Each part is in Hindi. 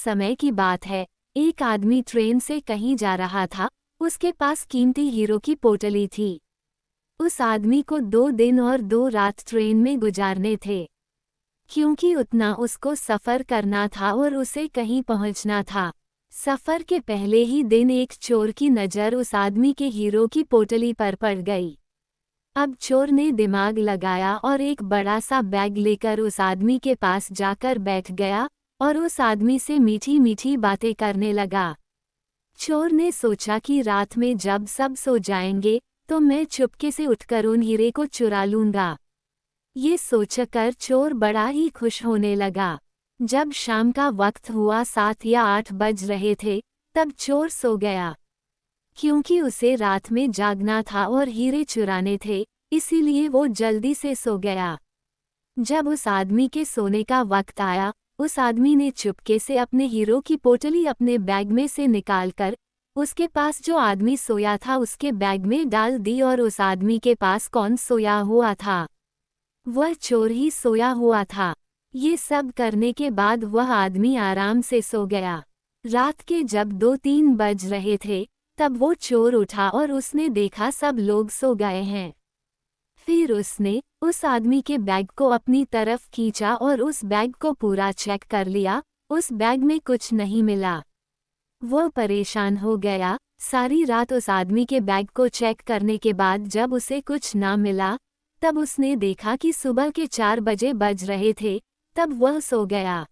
समय की बात है। एक आदमी ट्रेन से कहीं जा रहा था। उसके पास कीमती हीरो की पोटली थी। उस आदमी को 2 दिन और 2 रात ट्रेन में गुजारने थे, क्योंकि उतना उसको सफ़र करना था और उसे कहीं पहुंचना था। सफ़र के पहले ही दिन एक चोर की नज़र उस आदमी के हीरो की पोटली पर पड़ गई। अब चोर ने दिमाग लगाया और एक बड़ा सा बैग लेकर उस आदमी के पास जाकर बैठ गया और उस आदमी से मीठी मीठी बातें करने लगा। चोर ने सोचा कि रात में जब सब सो जाएंगे तो मैं चुपके से उठकर उन हीरे को चुरा लूंगा। ये सोचकर चोर बड़ा ही खुश होने लगा। जब शाम का वक्त हुआ, 7 या 8 बज रहे थे, तब चोर सो गया। क्योंकि उसे रात में जागना था और हीरे चुराने थे, इसीलिए वो जल्दी से सो गया। जब उस आदमी के सोने का वक्त आया, उस आदमी ने चुपके से अपने हीरो की पोटली अपने बैग में से निकालकर उसके पास जो आदमी सोया था उसके बैग में डाल दी और उस आदमी के पास कौन सोया हुआ था? वह चोर ही सोया हुआ था। ये सब करने के बाद वह आदमी आराम से सो गया। रात के जब 2-3 बज रहे थे, तब वो चोर उठा और उसने देखा सब लोग सो गए हैं। फिर उसने उस आदमी के बैग को अपनी तरफ खींचा और उस बैग को पूरा चेक कर लिया। उस बैग में कुछ नहीं मिला। वो परेशान हो गया। सारी रात उस आदमी के बैग को चेक करने के बाद जब उसे कुछ ना मिला, तब उसने देखा कि सुबह के 4 बजे बज रहे थे, तब वह सो गया।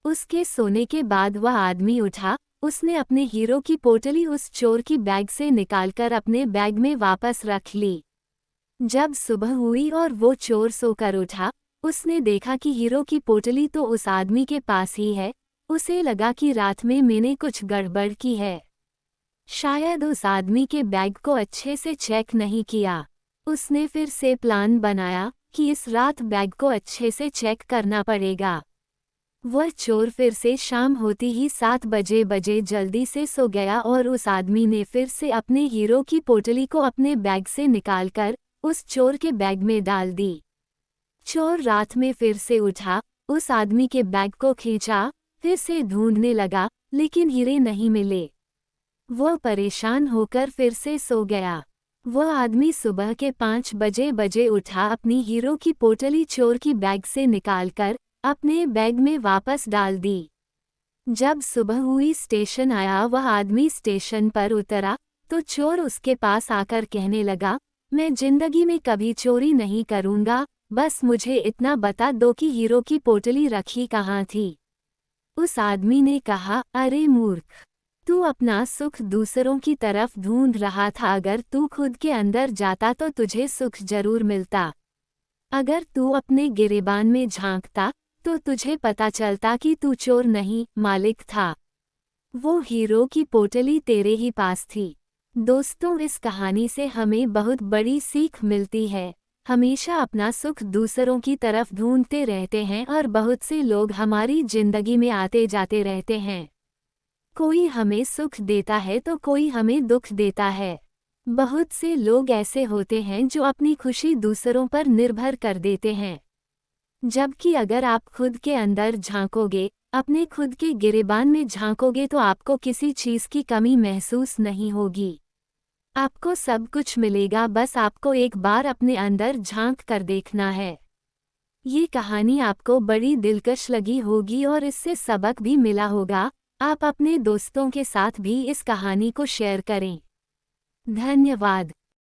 उसके सोने के बाद वह आदमी उठा। उसने अपने हीरो की पोटली उस चोर की बैग से निकालकर अपने बैग में वापस रख ली। जब सुबह हुई और वो चोर सोकर उठा, उसने देखा कि हीरो की पोटली तो उस आदमी के पास ही है। उसे लगा कि रात में मैंने कुछ गड़बड़ की है। शायद उस आदमी के बैग को अच्छे से चेक नहीं किया। उसने फिर से प्लान बनाया कि इस रात बैग को अच्छे से चेक करना पड़ेगा। वह चोर फिर से शाम होती ही 7 बजे जल्दी से सो गया और उस आदमी ने फिर से अपने हीरो की पोटली को अपने बैग से निकालकर उस चोर के बैग में डाल दी। चोर रात में फिर से उठा, उस आदमी के बैग को खींचा, फिर से ढूंढने लगा, लेकिन हीरे नहीं मिले। वह परेशान होकर फिर से सो गया। वह आदमी सुबह के 5 बजे उठा, अपनी हीरो की पोटली चोर की बैग से निकालकर अपने बैग में वापस डाल दी। जब सुबह हुई, स्टेशन आया, वह आदमी स्टेशन पर उतरा तो चोर उसके पास आकर कहने लगा, मैं जिंदगी में कभी चोरी नहीं करूंगा, बस मुझे इतना बता दो कि हीरो की पोटली रखी कहाँ थी। उस आदमी ने कहा, अरे मूर्ख, तू अपना सुख दूसरों की तरफ ढूंढ रहा था। अगर तू खुद के अंदर जाता तो तुझे सुख जरूर मिलता। अगर तू अपने गिरेबान में झांकता तो तुझे पता चलता कि तू चोर नहीं, मालिक था। वो हीरो की पोटली तेरे ही पास थी। दोस्तों, इस कहानी से हमें बहुत बड़ी सीख मिलती है। हमेशा अपना सुख दूसरों की तरफ ढूंढते रहते हैं और बहुत से लोग हमारी जिंदगी में आते जाते रहते हैं। कोई हमें सुख देता है तो कोई हमें दुख देता है। बहुत से लोग ऐसे होते हैं जो अपनी खुशी दूसरों पर निर्भर कर देते हैं। जबकि अगर आप खुद के अंदर झांकोगे, अपने खुद के गिरेबान में झांकोगे तो आपको किसी चीज़ की कमी महसूस नहीं होगी। आपको सब कुछ मिलेगा, बस आपको एक बार अपने अंदर झांक कर देखना है। ये कहानी आपको बड़ी दिलकश लगी होगी और इससे सबक भी मिला होगा। आप अपने दोस्तों के साथ भी इस कहानी को शेयर करें। धन्यवाद।